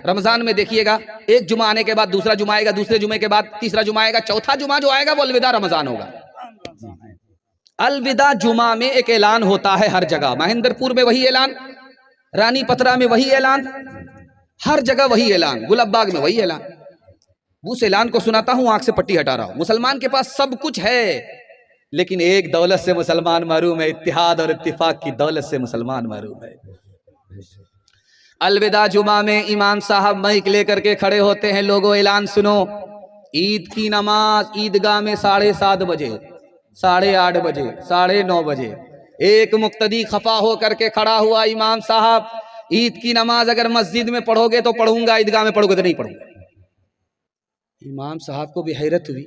रमजान में देखिएगा, एक जुमा आने के बाद दूसरा जुमा आएगा, दूसरे जुमे के बाद तीसरा जुमा आएगा, चौथा जुमा जो आएगा वो अलविदा रमजान होगा। अलविदा जुमा में एक ऐलान होता है हर जगह। महेंद्रपुर में वही ऐलान, रानी पथरा में वही ऐलान, हर जगह वही ऐलान, गुलाबबाग में वही ऐलान। उस ऐलान को सुनाता हूं, आंख से पट्टी हटा रहा हूं। मुसलमान के पास सब कुछ है, लेकिन एक दौलत से मुसलमान महरूम है, इत्तिहाद और इत्तिफाक की दौलत से मुसलमान महरूम है। अलविदा जुमा में इमाम साहब माइक लेकर के खड़े होते हैं, लोगों ऐलान सुनो, ईद की नमाज ईदगाह में 7:30 बजे, 8:30 बजे, 9:30 बजे। एक मुक्तदी खफा होकर के खड़ा हुआ, इमाम साहब ईद की नमाज अगर मस्जिद में पढ़ोगे तो पढ़ूंगा, ईदगाह में पढ़ोगे तो नहीं पढ़ूंगा। इमाम साहब को भी हैरत हुई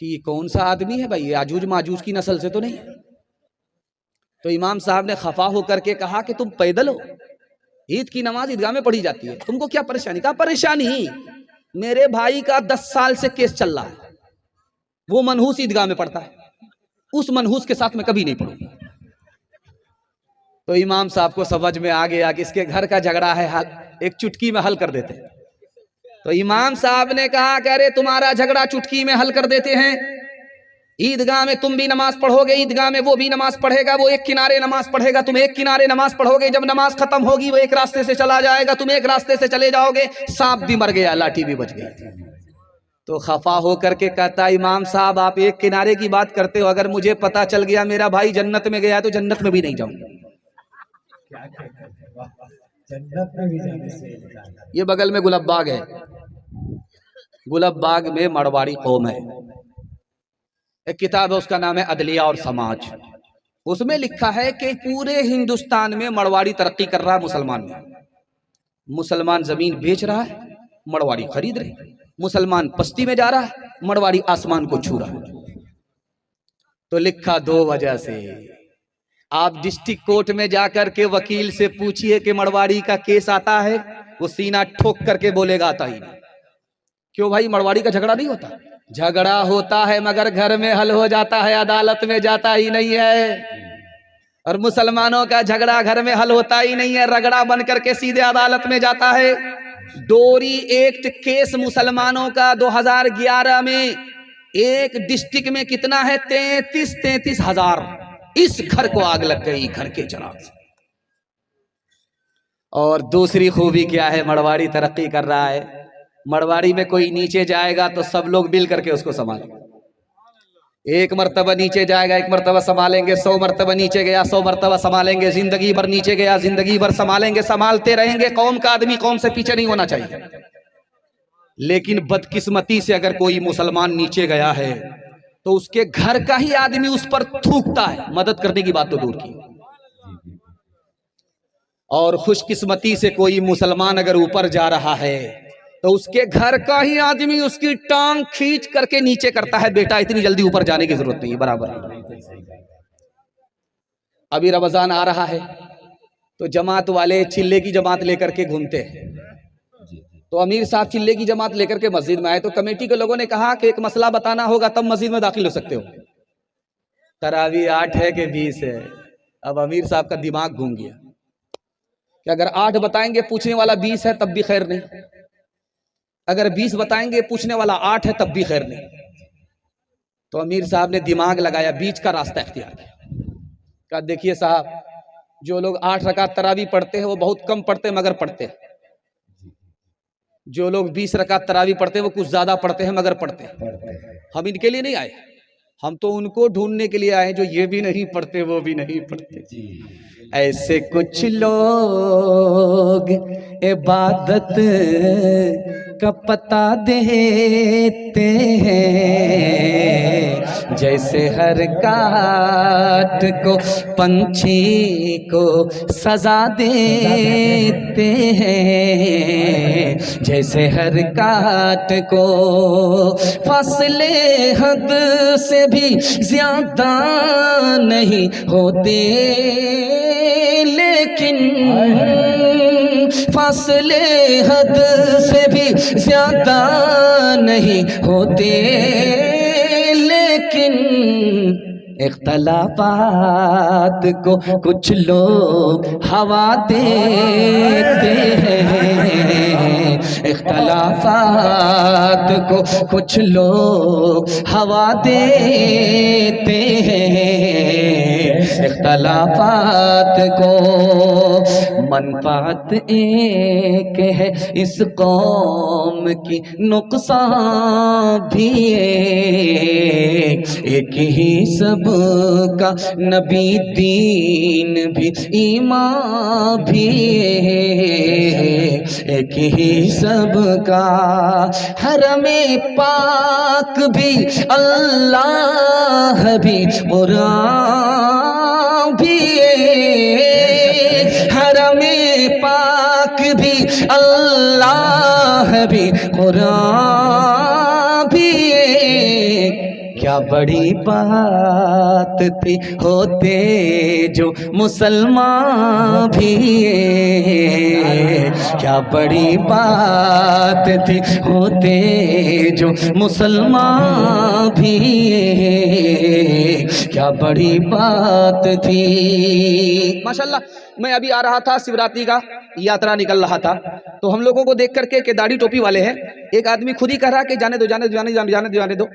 कि ये कौन सा आदमी है भाई, ये आजूज माजूज की नस्ल से तो नहीं है। तो इमाम साहब ने खफा होकर के कहा कि तुम पैदल हो, ईद की नमाज ईदगाह में पढ़ी जाती है, तुमको क्या परेशानी? कहा परेशानी मेरे भाई का 10 साल से केस चल रहा है, वो मनहूस ईदगाह में पढ़ता है, उस मनहूस के साथ मैं कभी नहीं पढ़ूंगा। तो इमाम साहब को समझ में आ गया कि इसके घर का झगड़ा है, एक चुटकी में हल कर देते हैं। तो इमाम साहब ने कहा कि अरे तुम्हारा झगड़ा चुटकी में हल कर देते हैं, ईदगाह में तुम भी नमाज पढ़ोगे, ईदगाह में वो भी नमाज पढ़ेगा, वो एक किनारे नमाज पढ़ेगा, तुम एक किनारे नमाज पढ़ोगे, जब नमाज खत्म होगी वो एक रास्ते से चला जाएगा, तुम एक रास्ते से चले जाओगे, सांप भी मर गया, लाठी भी बच गई। तो खफा होकर के कहता, इमाम साहब आप एक किनारे की बात करते हो, अगर मुझे पता चल गया मेरा भाई जन्नत में गया तो जन्नत में भी नहीं जाऊंगा। ये बगल में गुलाबबाग है, गुलाबबाग में मरवाड़ी कौम है, एक किताब है उसका नाम है अदलिया और समाज। उसमें लिखा है कि पूरे हिंदुस्तान में मरवाड़ी तरक्की कर रहा है, मुसलमान में। मुसलमान जमीन बेच रहा है, मरवाड़ी खरीद रहे, मुसलमान पस्ती में जा रहा है, मरवाड़ी आसमान को छू रहा है। तो लिखा 2 वजह से। आप डिस्ट्रिक्ट कोर्ट में जाकर के वकील से पूछिए कि मरवाड़ी का केस आता है, वो सीना ठोक करके बोलेगा आता ही नहीं। क्यों भाई, मरवाड़ी का झगड़ा नहीं होता? झगड़ा होता है मगर घर में हल हो जाता है, अदालत में जाता ही नहीं है। और मुसलमानों का झगड़ा घर में हल होता ही नहीं है, रगड़ा बन करके सीधे अदालत में जाता है। डोरी एक्ट केस मुसलमानों का 2011 में एक डिस्ट्रिक्ट में कितना है, 33 हजार। इस घर को आग लग गई, घर के चराग से। और दूसरी खूबी क्या है, मरवाड़ी तरक्की कर रहा है, मरवाड़ी में कोई नीचे जाएगा तो सब लोग मिल करके उसको संभालेंगे। एक मर्तबा नीचे जाएगा, एक मर्तबा संभालेंगे, 100 मर्तबा नीचे गया, 100 मर्तबा संभालेंगे, जिंदगी भर नीचे गया, जिंदगी भर संभालेंगे, संभालते रहेंगे। कौम का आदमी कौम से पीछे नहीं होना चाहिए। लेकिन बदकिस्मती से अगर कोई मुसलमान नीचे गया है तो उसके घर का ही आदमी उस पर थूकता है, मदद करने की बात तो दूर की। और खुशकिस्मती से कोई मुसलमान अगर ऊपर जा रहा है तो उसके घर का ही आदमी उसकी टांग खींच करके नीचे करता है, बेटा इतनी जल्दी ऊपर जाने की जरूरत नहीं है, बराबर। अभी रमजान आ रहा है तो जमात वाले चिल्ले की जमात लेकर के घूमते हैं। तो अमीर साहब चिल्ले की जमात लेकर के मस्जिद में आए तो कमेटी के लोगों ने कहा कि एक मसला बताना होगा तब मस्जिद में दाखिल हो सकते हो। तरावी 8 है कि 20 है। अब अमीर साहब का दिमाग घूम गया कि अगर 8 बताएंगे पूछने वाला 20 है तब भी खैर नहीं, अगर 20 बताएंगे पूछने वाला 8 है तब भी खैर नहीं। तो अमीर साहब ने दिमाग लगाया, बीच का रास्ता इख्तियार किया। कहा देखिए साहब, जो लोग 8 रकात तरावी पढ़ते हैं वो बहुत कम पढ़ते हैं मगर पढ़ते हैं। जो लोग 20 रकात तरावी पढ़ते हैं वो कुछ ज्यादा पढ़ते हैं मगर पढ़ते हैं। हम इनके लिए नहीं आए, हम तो उनको ढूंढने के लिए आए जो ये भी नहीं पढ़ते वो भी नहीं पढ़ते। ऐसे कुछ लोग इबादत का पता देते हैं, जैसे हर काट को पंछी को सजा देते हैं, जैसे हर काट को फासले हद से भी ज्यादा नहीं होते, लेकिन फासले हद से भी ज्यादा नहीं होते, लेकिन इख्तलाफात को कुछ लोग हवा देते हैं, इख्तलाफात को कुछ लोग हवा देते हैं, इख्तलाफात को मनफात एक है इस कौम की, नुकसान भी एक ही सब का नबी दीन भी ईमान भी एक ही सब का, हरमे पाक भी अल्लाह भी कुरान भी, हरमे पाक भी अल्लाह भी कुरान भी, क्या बड़ी बात थी होते जो मुसलमान भी, क्या बड़ी बात थी होते जो मुसलमान भी, क्या बड़ी बात थी। माशाल्लाह, मैं अभी आ रहा था, शिवरात्रि का यात्रा निकल रहा था, तो हम लोगों को देख करके के दाढ़ी टोपी वाले हैं, एक आदमी खुद ही कह रहा कि जाने दो जाने दो जाने जाने जाने दो जाने दो,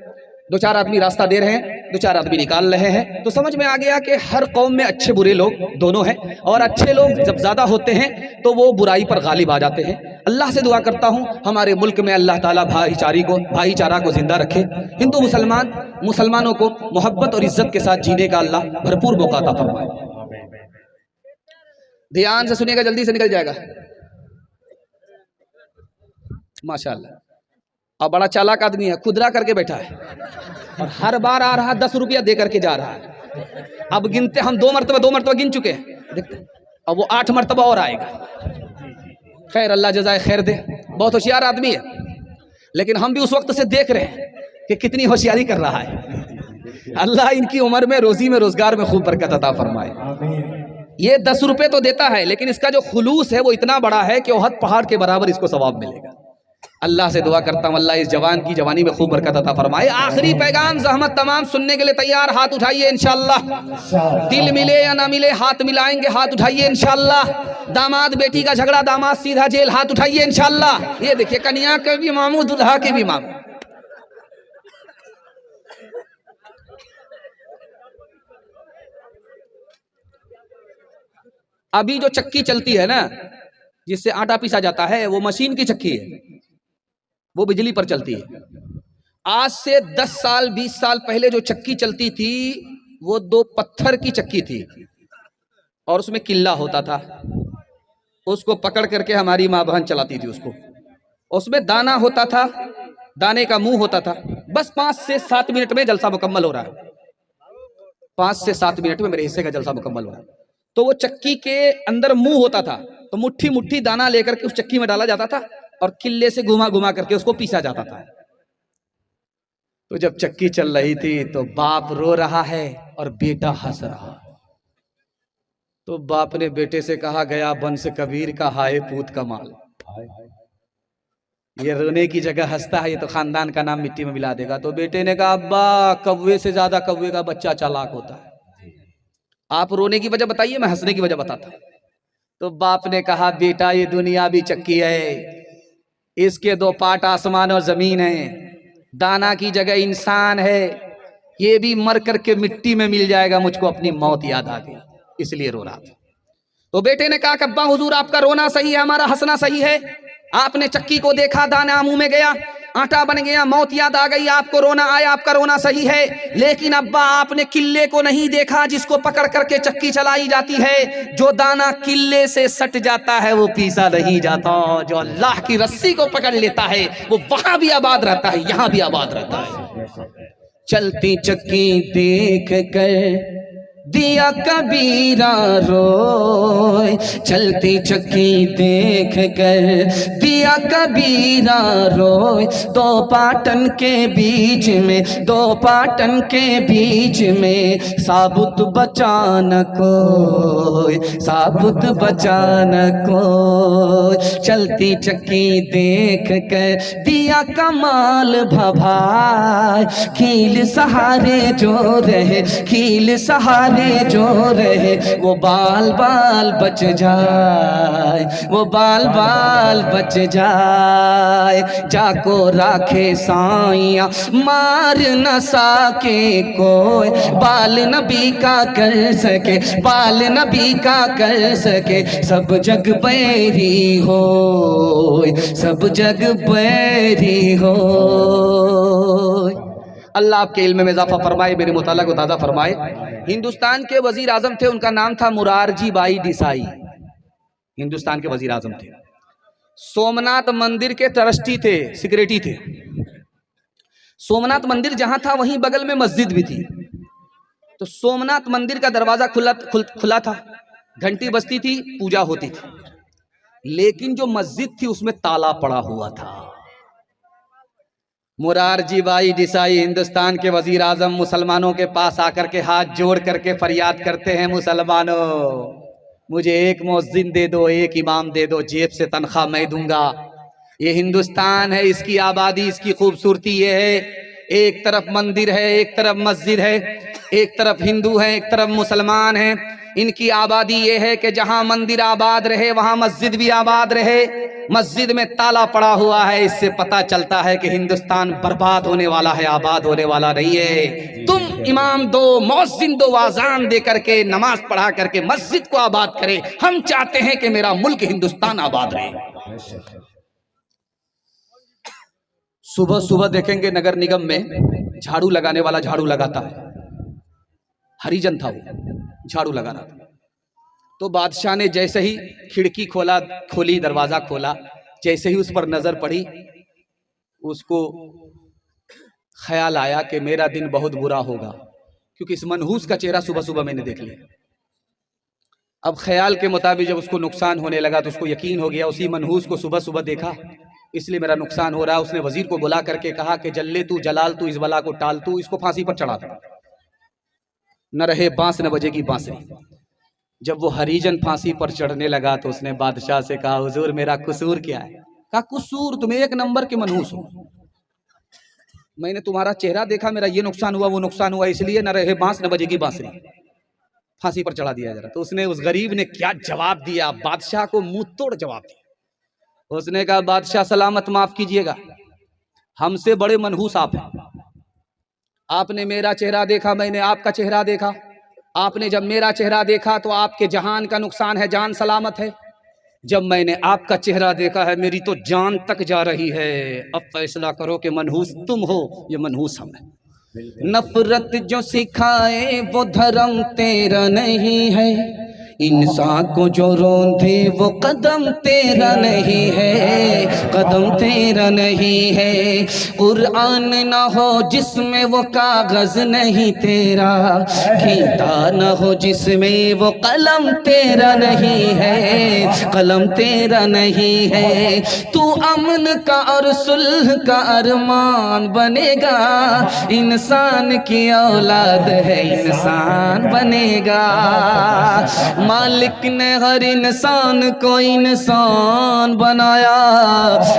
दो चार आदमी रास्ता दे रहे हैं, दो चार आदमी निकाल रहे हैं, तो समझ में आ गया कि हर कौम में अच्छे बुरे लोग दोनों हैं, और अच्छे लोग जब ज़्यादा होते हैं तो वो बुराई पर गालिब आ जाते हैं। अल्लाह से दुआ करता हूँ हमारे मुल्क में अल्लाह ताला भाईचारा को जिंदा रखे, हिंदू मुसलमानों को मोहब्बत और इज्जत के साथ जीने का अल्लाह भरपूर मौका अता फरमाए। ध्यान से सुनिएगा, जल्दी से निकल जाएगा। माशाअल्लाह, अब बड़ा चालाक आदमी है, खुदरा करके बैठा है और हर बार आ रहा 10 रुपया दे करके जा रहा है। अब गिनते हम 2 मरतबा गिन चुके हैं, देखते अब वो 8 मरतबा और आएगा। खैर, अल्लाह जज़ाए खैर दे, बहुत होशियार आदमी है, लेकिन हम भी उस वक्त से देख रहे हैं कि कितनी होशियारी कर रहा है। अल्लाह इनकी उम्र में, रोजी में, रोजगार में खूब बरकत अता फरमाए। ये 10 रुपए तो देता है, लेकिन इसका जो खुलूस है वो इतना बड़ा है कि ओहद पहाड़ के बराबर इसको सवाब मिलेगा। अल्लाह से दुआ करता हूँ अल्लाह इस जवान की जवानी में खूब बरकत अता फरमाए। आखिरी पैगाम, ज़हमत तमाम सुनने के लिए तैयार, हाथ उठाइए इंशाअल्लाह। दिल मिले या ना मिले हाथ मिलाएंगे, हाथ उठाइए इंशाअल्लाह। दामाद बेटी का झगड़ा, दामाद सीधा जेल, हाथ उठाइए इंशाअल्लाह। ये देखिए, कन्या के भी मामू, दुल्हा के भी मामू। अभी जो चक्की चलती है ना, जिससे आटा पीसा जाता है, वो मशीन की चक्की है, वो बिजली पर चलती है। आज से 10 साल 20 साल पहले जो चक्की चलती थी वो 2 पत्थर की चक्की थी और उसमें किल्ला होता था, उसको पकड़ करके हमारी माँ बहन चलाती थी उसको। उसमें दाना होता था, दाने का मुंह होता था। बस 5 से 7 मिनट में जलसा मुकम्मल हो रहा है, 5 से 7 मिनट में मेरे हिस्से का जलसा मुकम्मल हो रहा है। तो वो चक्की के अंदर मुंह होता था, तो मुट्ठी मुट्ठी दाना लेकर के उस चक्की में डाला जाता था और किल्ले से घुमा घुमा करके उसको पीसा जाता था। तो जब चक्की चल रही थी तो बाप रो रहा है और बेटा हंस रहा। तो बाप ने बेटे से कहा, गया बंस कबीर का हाय पूत का माल। ये रोने की जगह हंसता है, ये तो खानदान का नाम मिट्टी में मिला देगा। तो बेटे ने कहा, अब्बा कौवे से ज्यादा कौवे का बच्चा चालाक होता है, आप रोने की वजह बताइए, मैं हंसने की वजह बताता। तो बाप ने कहा, बेटा ये दुनिया भी चक्की है, इसके 2 पार्ट आसमान और जमीन है, दाना की जगह इंसान है, ये भी मर करके मिट्टी में मिल जाएगा, मुझको अपनी मौत याद आ गई, इसलिए रो रहा था। तो बेटे ने कहा कि अब्बा हुजूर आपका रोना सही है, हमारा हंसना सही है। आपने चक्की को देखा, दाना मुंह में गया, आटा बन गया, मौत याद आ गई, आपको रोना आया, आपका रोना सही है। लेकिन अब्बा आपने किल्ले को नहीं देखा जिसको पकड़ करके चक्की चलाई जाती है। जो दाना किल्ले से सट जाता है वो पीसा नहीं जाता, जो अल्लाह की रस्सी को पकड़ लेता है वो वहां भी आबाद रहता है, यहां भी आबाद रहता है। चलती चक्की देख कर दिया कबीरा रोए चलती चक्की देख कर, दिया कबीरा रोए दो पाटन के बीच में, दो पाटन के बीच में साबुत बचा न कोई, साबुत बचा न कोई। चलती चक्की देख कर दिया कमाल भभाए, कील सहारे जो रहे, कील सहारे जो रहे वो बाल बाल बच जाए, वो बाल बाल बच जाए। जाको राखे साइया मार न सके कोई, बाल नबी का कर सके, बाल नबी का कर सके। सब जग बैरी हो, सब जग बैरी हो। अल्लाह आपके इल्म में इजाफा फरमाए, मेरे मुताला को ताज़ा फरमाए। हिंदुस्तान के वजीर आजम थे, उनका नाम था मुरारजी भाई देसाई। हिंदुस्तान के वजीर आजम थे, सोमनाथ मंदिर के ट्रस्टी थे, सिक्योरिटी थे। सोमनाथ मंदिर जहां था वहीं बगल में मस्जिद भी थी। तो सोमनाथ मंदिर का दरवाजा खुला था, घंटी बजती थी, पूजा होती थी, लेकिन जो मस्जिद थी उसमें ताला पड़ा हुआ था। मुरारजी भाई देसाई हिंदुस्तान के वजीर आजम मुसलमानों के पास आकर के हाथ जोड़ करके फरियाद करते हैं, मुसलमानों मुझे एक मुअज्जिन दे दो, एक इमाम दे दो, जेब से तनख्वाह मैं दूंगा। ये हिंदुस्तान है, इसकी आबादी, इसकी खूबसूरती ये है, एक तरफ मंदिर है, एक तरफ मस्जिद है, एक तरफ हिंदू है, एक तरफ मुसलमान है। इनकी आबादी ये है कि जहां मंदिर आबाद रहे वहां मस्जिद भी आबाद रहे। मस्जिद में ताला पड़ा हुआ है, इससे पता चलता है कि हिंदुस्तान बर्बाद होने वाला है, आबाद होने वाला नहीं है। तुम इमाम दो, मौज़िन दो, आज़ान दे करके, नमाज पढ़ा करके मस्जिद को आबाद करे। हम चाहते हैं कि मेरा मुल्क हिंदुस्तान आबाद रहे। सुबह सुबह देखेंगे नगर निगम में झाड़ू लगाने वाला झाड़ू लगाता है, हरिजन था वो, झाड़ू लगा रहा था। तो बादशाह ने जैसे ही खिड़की खोली, दरवाजा खोला, जैसे ही उस पर नजर पड़ी, उसको ख्याल आया कि मेरा दिन बहुत बुरा होगा, क्योंकि इस मनहूस का चेहरा सुबह सुबह मैंने देख लिया। अब ख्याल के मुताबिक जब उसको नुकसान होने लगा तो उसको यकीन हो गया, उसी मनहूस को सुबह सुबह देखा, इसलिए मेरा नुकसान हो रहा है। उसने वजीर को बुला करके कहा कि जल्ले तू, जलाल तू, इस बला को टाल तू, इसको फांसी पर चढ़ा दे, न रहे बांस न बजेगी बांसुरी। जब वो हरिजन फांसी पर चढ़ने लगा तो उसने बादशाह से कहा, हुजूर मेरा कसूर क्या है? कहा, कसूर तुम एक नंबर के मनहूस हो, मैंने तुम्हारा चेहरा देखा, मेरा ये नुकसान हुआ, वो नुकसान हुआ, इसलिए न रहे बांस न बजेगी बांसुरी, फांसी पर चढ़ा दिया जरा। तो उसने, उस गरीब ने क्या जवाब दिया, बादशाह को मुंह तोड़ जवाब दिया। उसने कहा, बादशाह सलामत, माफ कीजिएगा, हमसे बड़े मनहूस आप हैं। आपने मेरा चेहरा देखा, मैंने आपका चेहरा देखा। आपने जब मेरा चेहरा देखा तो आपके जहान का नुकसान है, जान सलामत है। जब मैंने आपका चेहरा देखा है, मेरी तो जान तक जा रही है। अब फैसला करो कि मनहूस तुम हो, ये मनहूस हम है। नफरत जो सिखाए वो धर्म तेरा नहीं है, इंसान को जो रोंधे वो कदम तेरा नहीं है, कदम तेरा नहीं है। कुरान न हो जिसमें वो कागज नहीं तेरा, खींता न हो जिसमें वो कलम तेरा नहीं है, कलम तेरा नहीं है। तू अमन का और सुलह का अरमान बनेगा, इंसान की औलाद है, इंसान बनेगा। मालिक ने हर इंसान को इंसान बनाया,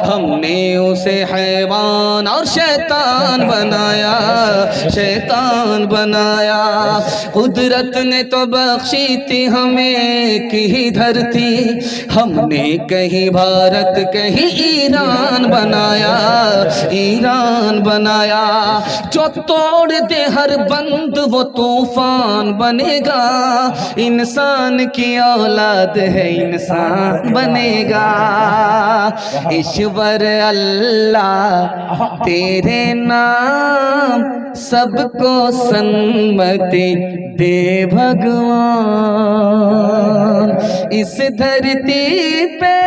हमने उसे हैवान और शैतान बनाया, शैतान बनाया। कुदरत ने तो बख्शी थी हमें की धरती, हमने कहीं भारत कहीं ईरान बनाया, ईरान बनाया। जो तोड़ दे हर बंद वो तूफान बनेगा, इंसान की औलाद है, इंसान बनेगा। इश्क ईश्वर अल्लाह तेरे नाम सबको सन्मति दे भगवान। इस धरती पे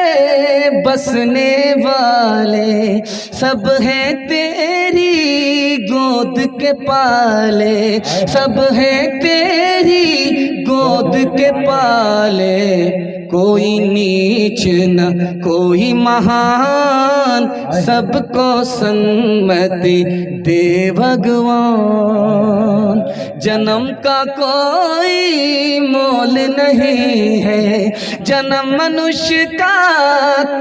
बसने वाले सब हैं तेरी गोद के पाले, सब हैं तेरी गोद के पाले। कोई नीच न कोई महान, सबको सन्मति दे भगवान। जन्म का कोई मोल नहीं है, जन्म मनुष्य का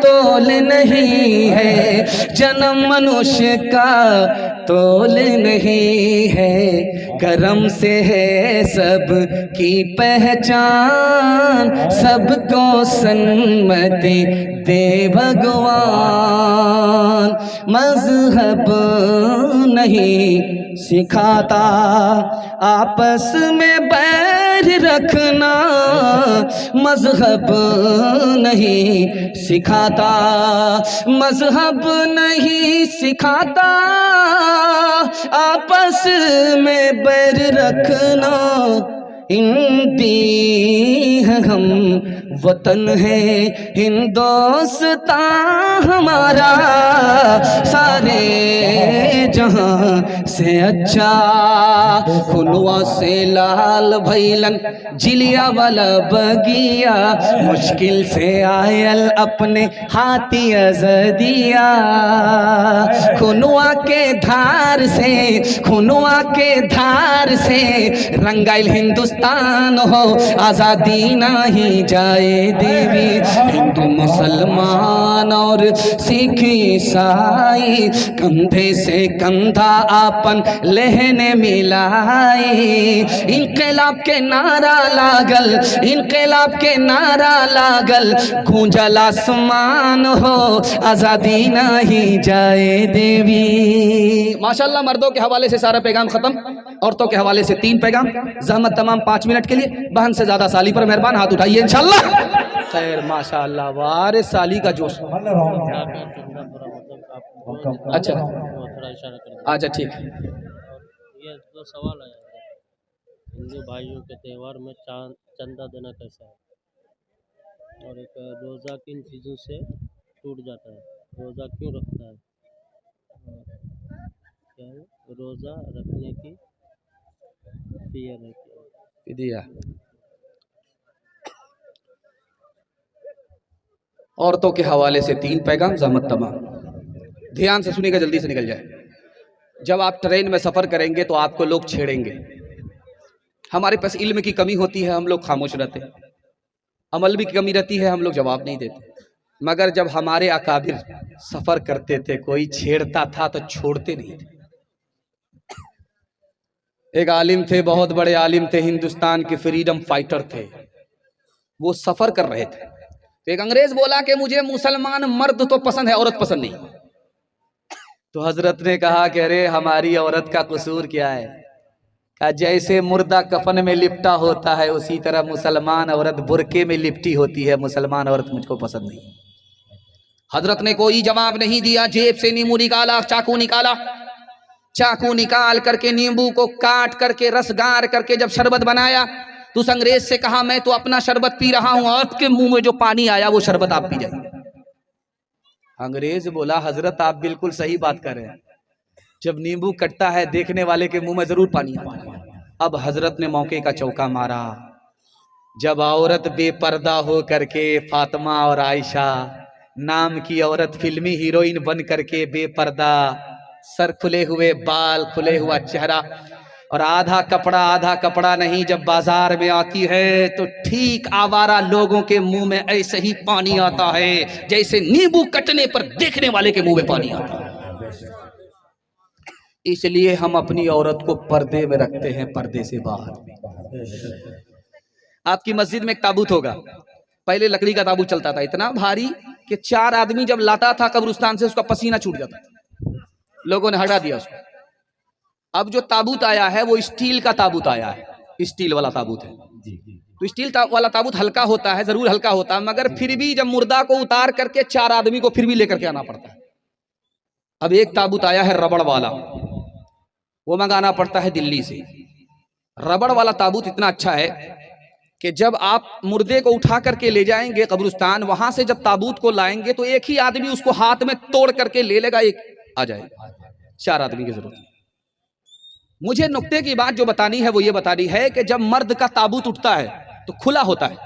तोल नहीं है, जन्म मनुष्य का तोल नहीं है। करम से है सब की पहचान, सबको सन्मति दे भगवान। मजहब नहीं सिखाता आपस में बैर रखना, मजहब नहीं सिखाता, मजहब नहीं सिखाता आपस में बैर रखना। हिंदी है हम वतन है हिंदुस्तान हमारा, सारे जहां से अच्छा। खुनवा से लाल भैलन जिलिया वाला बगिया, मुश्किल से आयल अपने हाथी अज़दिया। खुनवा के धार से, खुनवा के धार से रंगाइल हिंदुस्तान हो, आज़ादी नहीं जाए देवी। हिंदू मुसलमान और सिख ईसाई कंधे से कंधा आपन लहने मिलाई। इनकलाब के नारा लागल, इनकलाब के नारा लागल, गूंजल आसमान हो, आज़ादी नहीं जाए देवी। माशाल्लाह, मर्दों के हवाले से सारा पैगाम खत्म, औरतों के हवाले से 3 पैगाम। जहमत तमाम 5 मिनट के लिए, बहन से ज्यादा साली पर मेहरबान, हाथ उठाइए इंशाल्लाह। खैर माशाल्लाह, वारे साली का जोश। अच्छा अच्छा ठीक है। ये 2 सवाल है। हिंदू भाइयों के त्यौहार में चंदा देना कैसा है, और एक रोज़ा किन चीज़ों से टूट जाता है, रोज़ा क्यों रखता है, क्या है रोज़ा रखने की फियर है क्या? औरतों के हवाले से 3 पैगाम, जहमत तमाम। ध्यान से सुनिएगा, जल्दी से निकल जाए। जब आप ट्रेन में सफ़र करेंगे तो आपको लोग छेड़ेंगे। हमारे पास इल्म की कमी होती है, हम लोग खामोश रहते, अमल भी की कमी रहती है, हम लोग जवाब नहीं देते। मगर जब हमारे अकाबिर सफ़र करते थे, कोई छेड़ता था तो छोड़ते नहीं थे। एक आलिम थे, बहुत बड़े आलिम थे, हिंदुस्तान के फ्रीडम फाइटर थे। वो सफ़र कर रहे थे, एक अंग्रेज बोला कि मुझे मुसलमान मर्द तो पसंद है, औरत पसंद नहीं। तो हजरत ने कहा कि अरे हमारी औरत का कसूर क्या है? कहा जैसे मुर्दा कफन में लिपटा होता है, उसी तरह मुसलमान औरत बुरके में लिपटी होती है। मुसलमान औरत मुझको पसंद नहीं। हजरत ने कोई जवाब नहीं दिया। जेब से नींबू निकाला, चाकू निकाला, चाकू निकाल करके नींबू को काट करके रस गार करके जब शरबत बनाया तो उस अंग्रेज से कहा मैं तो अपना शरबत पी रहा हूं, आपके मुंह में जो पानी आया वो शरबत आप पी जाइए। अंग्रेज बोला हजरत आप बिल्कुल सही बात कर रहे हैं, जब नींबू कटता है देखने वाले के मुंह में जरूर पानी आता है। अब हजरत ने मौके का चौका मारा। जब औरत बेपर्दा हो करके, फातिमा और आयशा नाम की औरत फिल्मी हीरोइन बन करके बेपर्दा, सर खुले हुए बाल, खुले हुआ चेहरा और आधा कपड़ा नहीं, जब बाजार में आती है तो ठीक आवारा लोगों के मुंह में ऐसे ही पानी आता है जैसे नींबू कटने पर देखने वाले के मुंह में पानी आता है। इसलिए हम अपनी औरत को पर्दे में रखते हैं, पर्दे से बाहर। आपकी मस्जिद में एक ताबूत होगा, पहले लकड़ी का ताबूत चलता था, इतना भारी कि 4 आदमी जब लाता था कब्रिस्तान से उसका पसीना छूट जाता था। लोगों ने हटा दिया उसको। अब जो ताबूत आया है वो स्टील का ताबूत आया है, स्टील वाला ताबूत है। तो स्टील वाला ताबूत हल्का होता है, जरूर हल्का होता है, मगर फिर भी जब मुर्दा को उतार करके 4 आदमी को फिर भी लेकर के आना पड़ता है। अब एक ताबूत आया है रबड़ वाला, वो मंगाना पड़ता है दिल्ली से। रबड़ वाला ताबूत इतना अच्छा है कि जब आप मुर्दे को उठा करके ले जाएंगे कब्रिस्तान, वहां से जब ताबूत को लाएंगे तो एक ही आदमी उसको हाथ में तोड़ करके ले लेगा, एक आ जाएगा। 4 आदमी की जरूरत नहीं। मुझे नुक्ते की बात जो बतानी है वो ये बतानी है कि जब मर्द का ताबूत उठता है तो खुला होता है,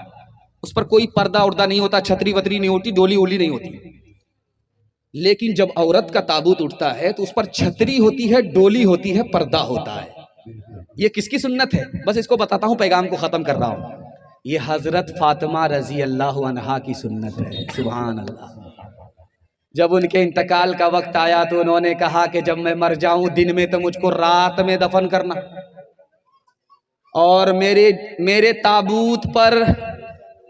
उस पर कोई पर्दा उर्दा नहीं होता, छतरी वतरी नहीं होती, डोली ओली नहीं होती। लेकिन जब औरत का ताबूत उठता है तो उस पर छतरी होती है, डोली होती है, पर्दा होता है। ये किसकी सुन्नत है? बस इसको बताता हूं, पैगाम को खत्म कर रहा हूं। ये हजरत फातिमा रजी अल्लाह अन्हा की सुन्नत है। सुभान अल्लाह। जब उनके इंतकाल का वक्त आया तो उन्होंने कहा कि जब मैं मर जाऊं दिन में तो मुझको रात में दफन करना, और मेरे ताबूत पर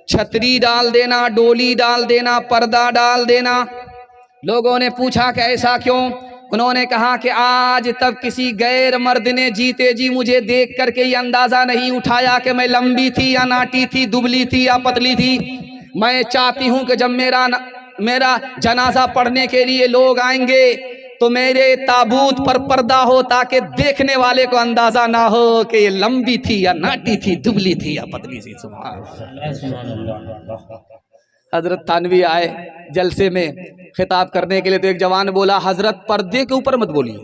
छतरी डाल देना, डोली डाल देना, पर्दा डाल देना। लोगों ने पूछा कि ऐसा क्यों? उन्होंने कहा कि आज तक किसी गैर मर्द ने जीते जी मुझे देख करके ये अंदाजा नहीं उठाया कि मैं लंबी थी या नाटी थी, दुबली थी या पतली थी। मैं चाहती हूं कि जब मेरा जनाजा पढ़ने के लिए लोग आएंगे तो मेरे ताबूत पर पर्दा हो, ताकि देखने वाले को अंदाजा ना हो कि ये लंबी थी या नाटी थी, दुबली थी या पतली थी। सुभान अल्लाह। हजरत थानवी आए जलसे में खिताब करने के लिए, तो एक जवान बोला, हजरत पर्दे के ऊपर मत बोलिए,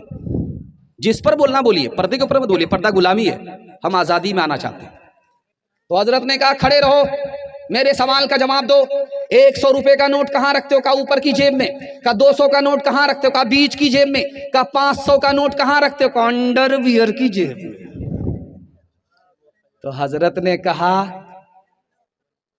जिस पर बोलना बोलिए, पर्दे के ऊपर मत बोलिए, पर्दा गुलामी है, हम आज़ादी में आना चाहते हैं। तो हजरत ने कहा, खड़े रहो, मेरे सवाल का जवाब दो। 100 रुपए का नोट कहाँ रखते हो? का ऊपर की जेब में। का 200 का नोट कहाँ रखते हो? का बीच की जेब में। का 500 का नोट कहाँ रखते हो? का अंडरवियर की जेब में। तो हजरत ने कहा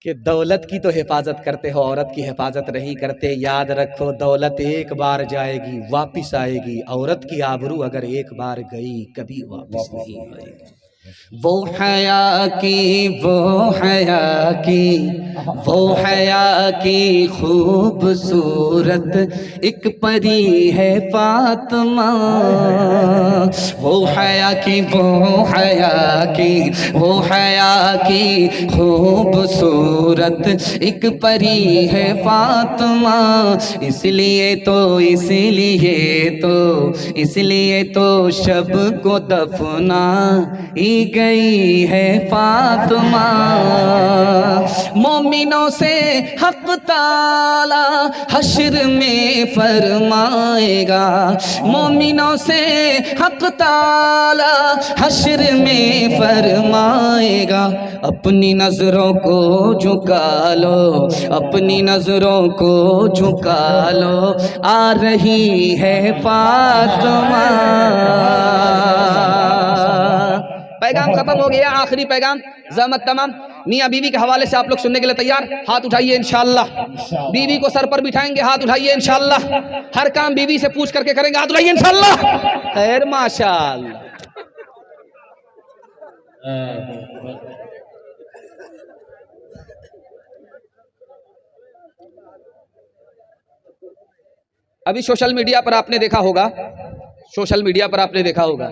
कि दौलत की तो हिफाजत करते हो, औरत की हिफाजत नहीं करते। याद रखो, दौलत एक बार जाएगी, वापिस आएगी। औरत की आबरू अगर एक बार गई, कभी वापिस नहीं आएगी। वो हया की, वो हया की, वो हया की खूबसूरत एक परी है फातिमा। वो हया की, वो हया की, वो हया की खूबसूरत एक परी है फातिमा। इसलिए तो शब को दफना गई है फातिमा। मोमिनों से हक ताला हश्र में फरमाएगा, मोमिनों से हक ताला हश्र में फरमाएगा। अपनी नजरों को झुका लो, अपनी नजरों को झुका लो, आ रही है फातिमा। पैगाम खत्म हो गया। आखिरी पैगाम ज़हमत तमाम। मियाँ बीवी के हवाले से आप लोग सुनने के लिए तैयार? हाथ उठाइए इंशाअल्लाह। बीवी को सर पर बिठाएंगे, हाथ उठाइए इंशाअल्लाह। हर काम बीवी से पूछ करके करेंगे, हाथ उठाइए इंशाअल्लाह। खैर माशाअल्लाह। अभी सोशल मीडिया पर आपने देखा होगा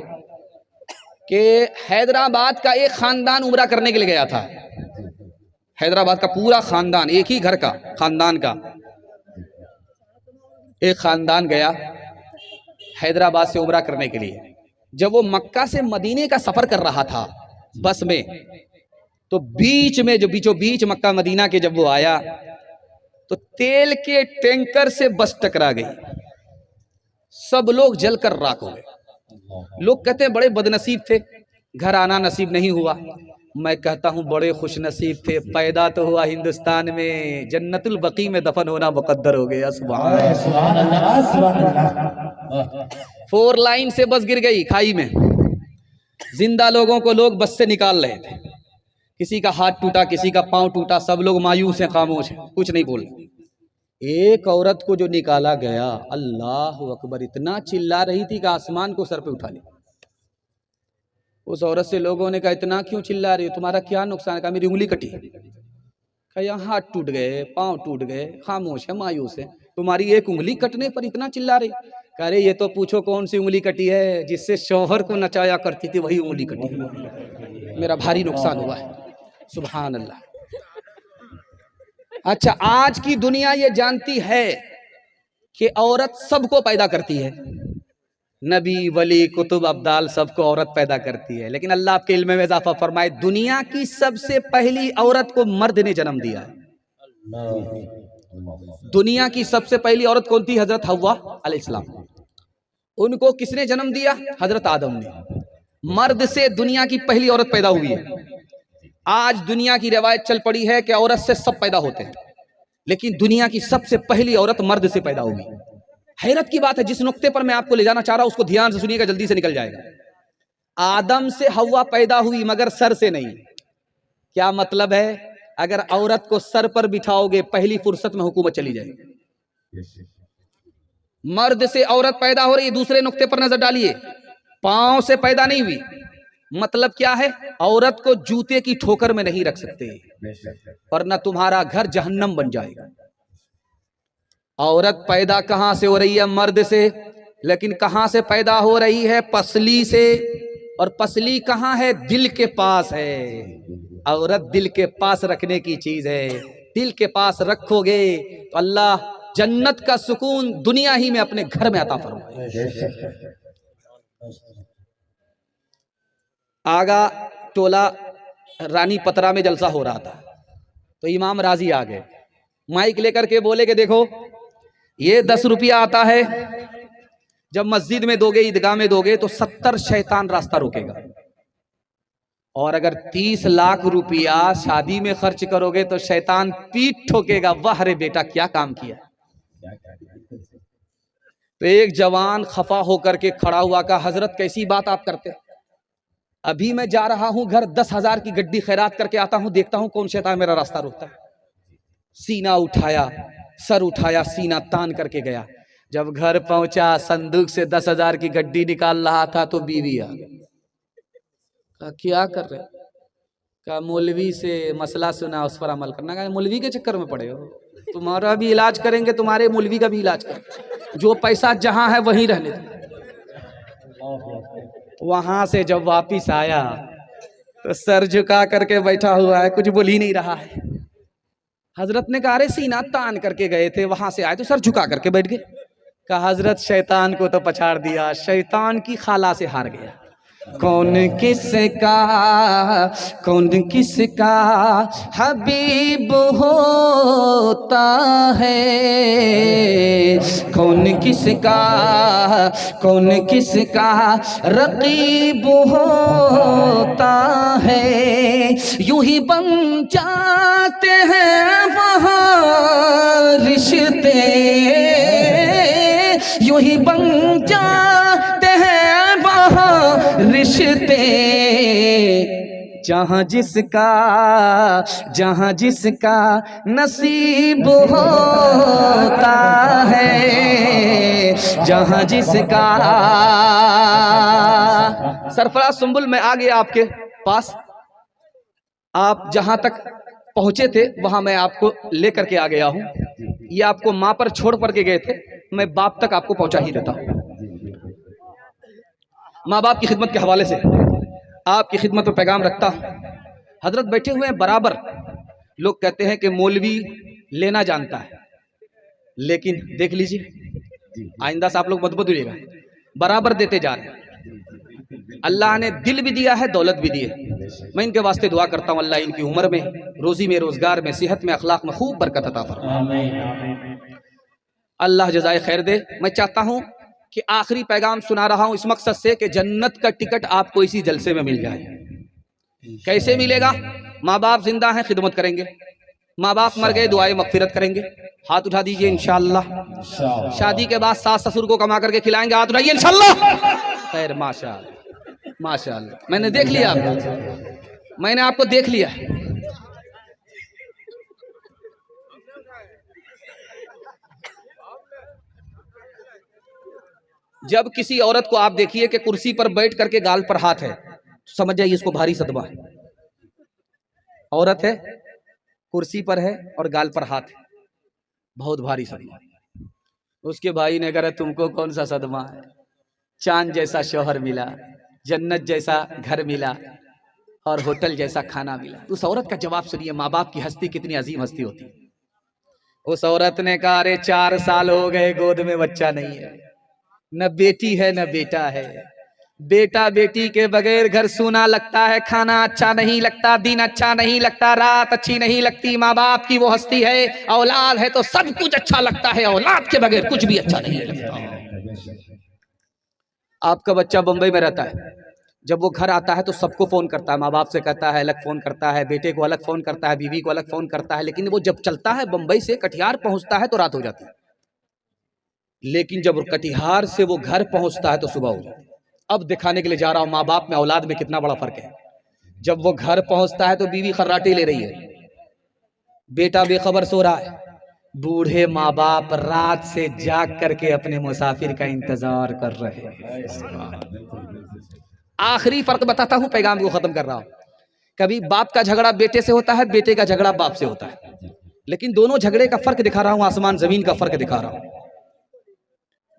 कि हैदराबाद का एक खानदान उम्रा करने के लिए गया था। हैदराबाद का पूरा खानदान, एक ही घर का खानदान का एक खानदान गया हैदराबाद से उम्रा करने के लिए। जब वो मक्का से मदीने का सफर कर रहा था बस में, तो बीच में, जो बीचों बीच मक्का मदीना के जब वो आया तो तेल के टैंकर से बस टकरा गई। सब लोग जलकर राख हो गए। लोग कहते हैं बड़े बदनसीब थे, घर आना नसीब नहीं हुआ। मैं कहता हूं बड़े खुश नसीब थे, पैदा तो हुआ हिंदुस्तान में, जन्नतुल बकी में दफन होना मुकद्दर हो गया। सुभान अल्लाह। 4 लाइन से बस गिर गई खाई में। जिंदा लोगों को लोग बस से निकाल रहे थे, किसी का हाथ टूटा, किसी का पांव टूटा, सब लोग मायूस हैं, खामोश हैं, कुछ नहीं बोल। एक औरत को जो निकाला गया, अल्लाह अकबर, इतना चिल्ला रही थी कि आसमान को सर पे उठा लिया। उस औरत से लोगों ने कहा, इतना क्यों चिल्ला रही हो, तुम्हारा क्या नुकसान है? कहा, मेरी उंगली कटी। कहा, यहाँ हाथ टूट गए, पांव टूट गए, खामोश है, मायूस है, तुम्हारी एक उंगली कटने पर इतना चिल्ला रही। कह रहे, ये तो पूछो कौन सी उंगली कटी है, जिससे शौहर को नचाया करती थी वही उंगली कटी, मेरा भारी नुकसान हुआ है। सुभान अल्लाह। अच्छा, आज की दुनिया ये जानती है कि औरत सबको पैदा करती है, नबी वली कुतुब अब्दाल सबको औरत पैदा करती है, लेकिन अल्लाह आपके इल्म में इजाफा फरमाए, दुनिया की सबसे पहली औरत को मर्द ने जन्म दिया है। दुनिया की सबसे पहली औरत कौन थी? हजरत हव्वा अलैहिस्सलाम। उनको किसने जन्म दिया? हजरत आदम ने। मर्द से दुनिया की पहली औरत पैदा हुई है। आज दुनिया की रिवायत चल पड़ी है कि औरत से सब पैदा होते हैं, लेकिन दुनिया की सबसे पहली औरत मर्द से पैदा हुई। हैरत की बात है। जिस नुक्ते पर मैं आपको ले जाना चाह रहा हूं उसको ध्यान से सुनिएगा, जल्दी से निकल जाएगा। आदम से हव्वा पैदा हुई मगर सर से नहीं। क्या मतलब है? अगर औरत को सर पर बिठाओगे पहली फुर्सत में हुकूमत चली जाएगी। मर्द से औरत पैदा हो रही है। दूसरे नुक्ते पर नजर डालिए, पांव से पैदा नहीं हुई। मतलब क्या है? औरत को जूते की ठोकर में नहीं रख सकते, वरना तुम्हारा घर जहन्नम बन जाएगा। औरत पैदा कहां से हो रही है? मर्द से। लेकिन कहां से पैदा हो रही है? पसली से। और पसली कहां है? दिल के पास है। औरत दिल के पास रखने की चीज है। दिल के पास रखोगे तो अल्लाह जन्नत का सुकून दुनिया ही में अपने घर में अता फरमाए। आगा टोला रानी पतरा में जलसा हो रहा था, तो इमाम राजी आ गए, माइक लेकर के बोले कि देखो ये 10 रुपया आता है, जब मस्जिद में दोगे, ईदगाह में दोगे तो 70 शैतान रास्ता रोकेगा, और अगर 30 लाख रुपया शादी में खर्च करोगे तो शैतान पीठ ठोकेगा। वाह रे बेटा, क्या काम किया। तो एक जवान खफा होकर के खड़ा हुआ, कहा हजरत कैसी बात आप करते, अभी मैं जा रहा हूं घर, 10,000 की गड्डी खैरात करके आता हूं, देखता हूं कौन शैतान मेरा रास्ता रोकता है। सीना उठाया, सर उठाया, सीना तान करके गया। जब घर पहुंचा, संदूक से 10,000 की गड्डी निकाल रहा था तो बीवी आ गई। कहा क्या कर रहे? कहा मौलवी से मसला सुना, उस पर अमल करना। कहा मौलवी के चक्कर में पड़े हो, तुम्हारा भी इलाज करेंगे, तुम्हारे मौलवी का भी इलाज करेंगे, जो पैसा जहां है वहीं रहने दो। वहां से जब वापिस आया तो सर झुका करके बैठा हुआ है, कुछ बोल ही नहीं रहा है। हजरत ने कहा अरे सीना तान करके गए थे, वहां से आए तो सर झुका करके बैठ गए। कहा हजरत शैतान को तो पछाड़ दिया, शैतान की खाला से हार गया। कौन किसका हबीब होता है, कौन किसका रकीब होता है। यूं ही बन जाते हैं वहाँ रिश्ते, यूं ही बन जाते हैं वहाँ रिश्ते, जहाँ जिसका नसीब होता है, जहाँ जिसका। सरफराज सुंबुल, मैं आ गया आपके पास, आप जहां तक पहुंचे थे वहां मैं आपको लेकर के आ गया हूं। ये आपको मां पर छोड़ कर के गए थे, मैं बाप तक आपको पहुंचा ही देता हूं। माँ बाप की खिदमत के हवाले से आपकी खिदमत में पैगाम रखता हूं। हजरत बैठे हुए हैं बराबर। लोग कहते हैं कि मौलवी लेना जानता है, लेकिन देख लीजिए आइंदा से आप लोग मत बदलिएगा, बराबर देते जा रहे हैं। अल्लाह ने दिल भी दिया है, दौलत भी दी है। मैं इनके वास्ते दुआ करता हूँ, अल्लाह इनकी उम्र में, रोजी में, रोजगार में, सेहत में, अखलाक में खूब बरकत अता फरमाए। अल्लाह जज़ाए खैर दे। मैं चाहता हूँ कि आखिरी पैगाम सुना रहा हूँ इस मकसद से कि जन्नत का टिकट आपको इसी जलसे में मिल जाए। कैसे मिलेगा? माँ बाप जिंदा हैं, खिदमत करेंगे। माँ बाप मर गए, दुआए मगफिरत करेंगे। हाथ उठा दीजिए इंशाअल्लाह। शादी के बाद सास ससुर को कमा करके खिलाएंगे, हाथ उठाइए इंशाअल्लाह। खैर, माशाअल्लाह माशाअल्लाह। मैंने देख लिया आपको, मैंने आपको देख लिया। जब किसी औरत को आप देखिए कि कुर्सी पर बैठ करके गाल पर हाथ है, समझ जाइए इसको भारी सदमा है। औरत है, कुर्सी पर है और गाल पर हाथ है, बहुत भारी सदमा। उसके भाई ने कहा तुमको कौन सा सदमा है, चांद जैसा शौहर मिला, जन्नत जैसा घर मिला, और होटल जैसा खाना मिला। उस औरत का जवाब सुनिए, माँ बाप की हस्ती कितनी अजीम हस्ती होती है। उस औरत ने कहा, अरे 4 साल हो गए गोद में बच्चा नहीं है, न बेटी है न बेटा है, बेटा बेटी के बगैर घर सूना लगता है, खाना अच्छा नहीं लगता, दिन अच्छा नहीं लगता, रात अच्छी नहीं लगती। माँ बाप की वो हस्ती है, औलाद है तो सब कुछ अच्छा लगता है, औलाद के बगैर कुछ भी अच्छा नहीं लगता। आपका बच्चा बंबई में रहता है, जब वो घर आता है तो सबको फोन करता है, माँ बाप से कहता है, अलग फोन करता है, बेटे को अलग फोन करता है, बीवी को अलग फोन करता है, लेकिन वो जब चलता है बंबई से कटिहार पहुंचता है तो रात हो जाती है, लेकिन जब कटिहार से वो घर पहुंचता है तो सुबह हो जाती है। अब दिखाने के लिए जा रहा हूं माँ बाप में औलाद में कितना बड़ा फर्क है। जब वो घर पहुंचता है तो बीवी खर्राटे ले रही है, बेटा बेखबर सो रहा है, बूढ़े माँ बाप रात से जाग करके अपने मुसाफिर का इंतजार कर रहे हैं। आखिरी फर्क बताता हूं, पैगाम को खत्म कर रहा हूं। कभी बाप का झगड़ा बेटे से होता है, बेटे का झगड़ा बाप से होता है, लेकिन दोनों झगड़े का फर्क दिखा रहा हूं, आसमान जमीन का फर्क दिखा रहा हूं।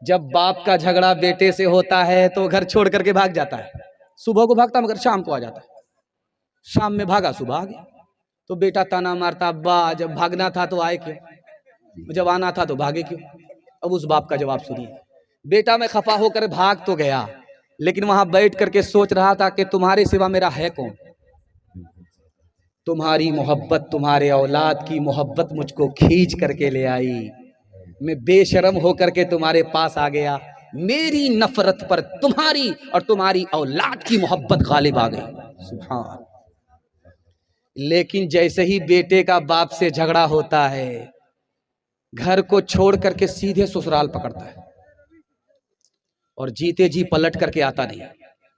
जब बाप का झगड़ा बेटे से होता है तो घर छोड़ करके भाग जाता है, सुबह को भागता मगर शाम को आ जाता है, शाम में भागा सुबह आ गया, तो बेटा ताना मारता, अब्बा जब भागना था तो आए क्यों, जब आना था तो भागे क्यों। अब उस बाप का जवाब सुनिए, बेटा मैं खफा होकर भाग तो गया, लेकिन वहां बैठ करके सोच रहा था कि तुम्हारे सिवा मेरा है कौन, तुम्हारी मोहब्बत, तुम्हारे औलाद की मोहब्बत मुझको खींच करके ले आई, मैं बेशर्म होकर के तुम्हारे पास आ गया, मेरी नफरत पर तुम्हारी और तुम्हारी औलाद की मोहब्बत गालिब आ गई। सुभान। लेकिन जैसे ही बेटे का बाप से झगड़ा होता है, घर को छोड़ करके सीधे ससुराल पकड़ता है और जीते जी पलट करके आता नहीं।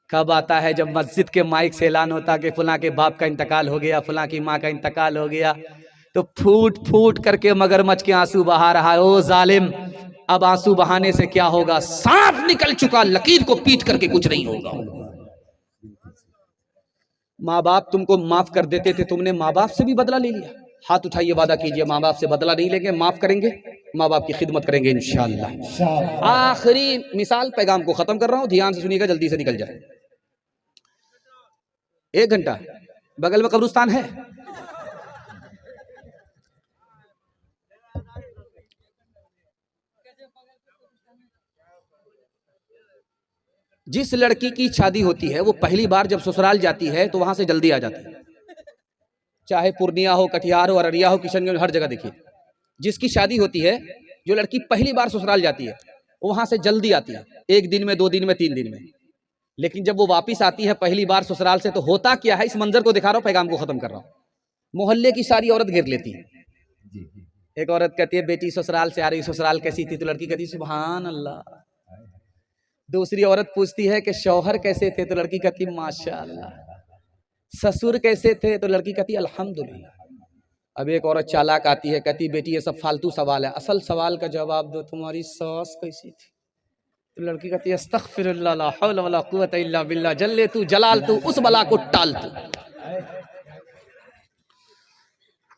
कब आता है, जब मस्जिद के माइक से ऐलान होता कि फलां के बाप का इंतकाल हो गया, फलां की माँ का इंतकाल हो गया, तो फूट फूट करके मगरमच्छ के आंसू बहा रहा है। ओ जालिम, अब आंसू बहाने से क्या होगा, सांप निकल चुका, लकीर को पीट करके कुछ नहीं होगा। माँ बाप तुमको माफ कर देते थे, तुमने माँ बाप से भी बदला ले लिया। हाथ उठाइए, वादा कीजिए माँ बाप से बदला नहीं लेंगे, माफ करेंगे, माँ बाप की खिदमत करेंगे इंशाअल्लाह। आखिरी मिसाल, पैगाम को खत्म कर रहा हूं, ध्यान से सुनिएगा, जल्दी से निकल जाए। 1 घंटा बगल में कब्रिस्तान है, जिस लड़की की शादी होती है वो पहली बार जब ससुराल जाती है तो वहां से जल्दी आ जाती है, चाहे पूर्णिया हो, कटिहार हो, अररिया हो, किशनगंज, हर जगह देखिए, जिसकी शादी होती है, जो लड़की पहली बार ससुराल जाती है वो वहां से जल्दी आती है, 1 दिन में, 2 दिन में, 3 दिन में। लेकिन जब वो वापिस आती है पहली बार ससुराल से, तो होता क्या है, इस मंजर को दिखा रहा हूं, पैगाम को खत्म कर रहा हूं। मोहल्ले की सारी औरत घेर लेती है। एक औरत कहती है, बेटी ससुराल से आ रही, ससुराल कैसी थी, तो लड़की कहती है सुभान अल्लाह। दूसरी औरत पूछती है कि शौहर कैसे थे, तो लड़की कहती माशाअल्लाह। ससुर कैसे थे, तो लड़की कहती अल्हम्दुलिल्लाह। अब एक औरत चालाक आती है, कहती बेटी ये सब फालतू सवाल है, असल सवाल का जवाब दो, तुम्हारी सास कैसी थी। तो लड़की कहती है अस्तगफिरुल्लाह, ला हौला वला कुव्वता इल्ला बिल्लाह, जल्ले तू जलाल तू, उस बला को टाल तू।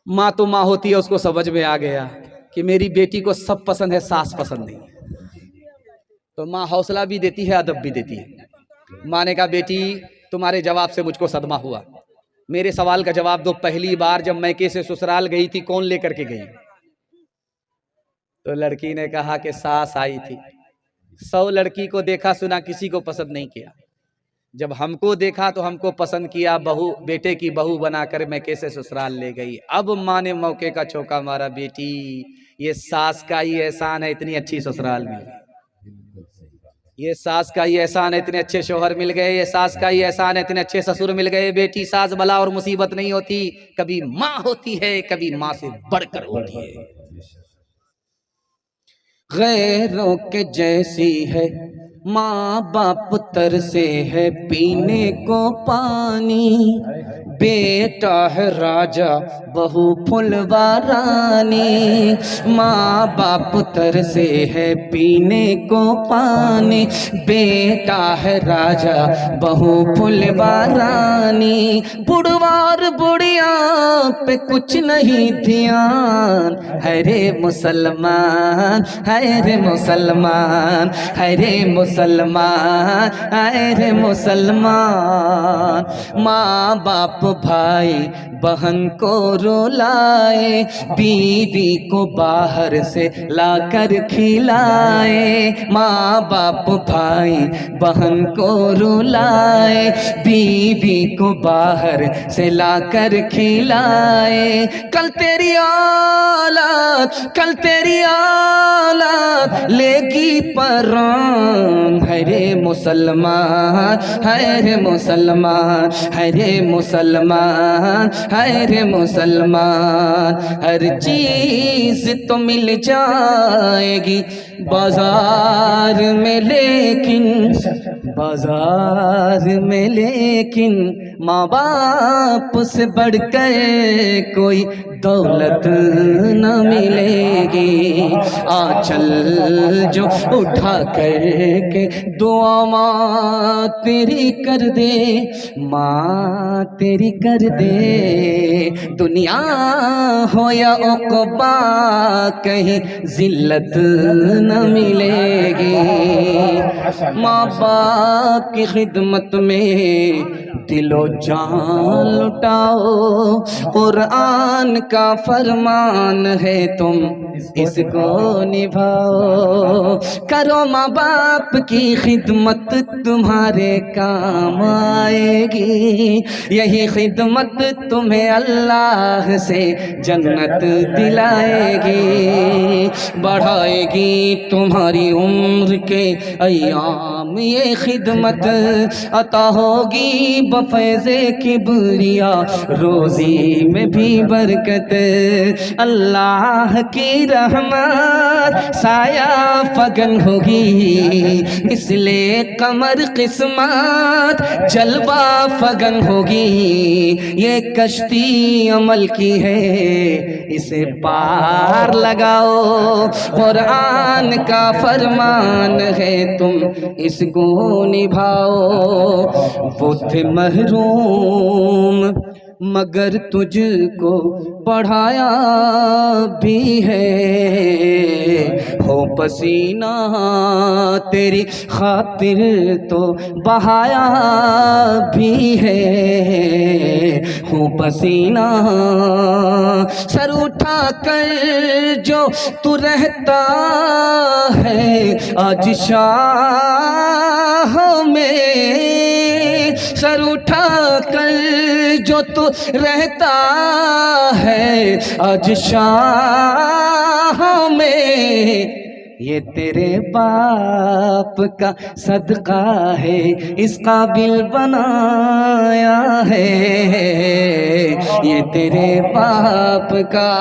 माँ तो माँ होती है, उसको समझ में आ गया कि मेरी बेटी को सब पसंद है, सास पसंद नहीं। तो माँ हौसला भी देती है, अदब भी देती है। माँ ने कहा बेटी तुम्हारे जवाब से मुझको सदमा हुआ, मेरे सवाल का जवाब दो, पहली बार जब मैके से ससुराल गई थी कौन लेकर के गई। तो लड़की ने कहा कि सास आई थी, 100 लड़की को देखा सुना, किसी को पसंद नहीं किया, जब हमको देखा तो हमको पसंद किया, बहू, बेटे की बहू बनाकर मैके से ससुराल ले गई। अब माँ ने मौके का चौका मारा, बेटी ये सास का ही एहसान है, इतनी अच्छी ससुराल मिल गई, ये सास का ही एहसान है, इतने अच्छे शौहर मिल गए, ये सास का ही एहसान है, इतने अच्छे ससुर मिल गए। बेटी सास बला और मुसीबत नहीं होती, कभी माँ होती है, कभी माँ से बढ़कर होती है। गैरों के जैसी है माँ बाप, तरसे है पीने को पानी, बेटा है राजा बहू फुलवा रानी, माँ बाप तरसे है पीने को पानी, बेटा है राजा बहू फुलवा रानी, बुढ़वार बुढ़िया पे कुछ नहीं ध्यान, है रे मुसलमान, है रे मुसलमान, है रे मुसलमान, मुसलमान, आए रे मुसलमान। माँ बाप भाई बहन को रुलाए, बीवी को बाहर से लाकर खिलाए। माँ बाप भाई बहन को रुलाए, बीवी को बाहर से लाकर खिलाए। कल तेरी औलाद, कल तेरी औलाद लेगी परान, है रे मुसलमान, है रे मुसलमान, है रे मुसलमान, है रे मुसलमान। हर चीज तो मिल जाएगी बाजार में, लेकिन बाजार में लेकिन माँ बाप से बढ़कर कोई दौलत न मिलेगी। आंचल जो उठा करके दुआ माँ तेरी कर दे, माँ तेरी कर दे। दुनिया हो या उक़बा कहीं जिल्लत न मिलेगी। माँ बाप की खिदमत में दिलो जान लुटाओ, कुरान का फरमान है तुम इसको निभाओ। करो माँ बाप की खिदमत तुम्हारे काम आएगी, यही खिदमत तुम्हें अल्लाह से जन्नत दिलाएगी। बढ़ाएगी तुम्हारी उम्र के अय्याम ये खिदमत, अता होगी बफैज़े किबरिया रोज़ी में भी बरकत। अल्लाह की रहमत साया फगन होगी, इसलिए कमर किस्मत जलवा फगन होगी। ये कश्ती अमल की है, इसे पार लगाओ। कुरान का फरमान है तुम इसको निभाओ। वो थे महरूम मगर तुझको पढ़ाया भी है, हो पसीना तेरी खातिर तो बहाया भी है, हो पसीना। सर उठा कर जो तू रहता है आज शाह में, सर उठा कर जो तू रहता है आज शाह में, ये तेरे बाप का सदका है, इस काबिल बनाया है। ये तेरे बाप का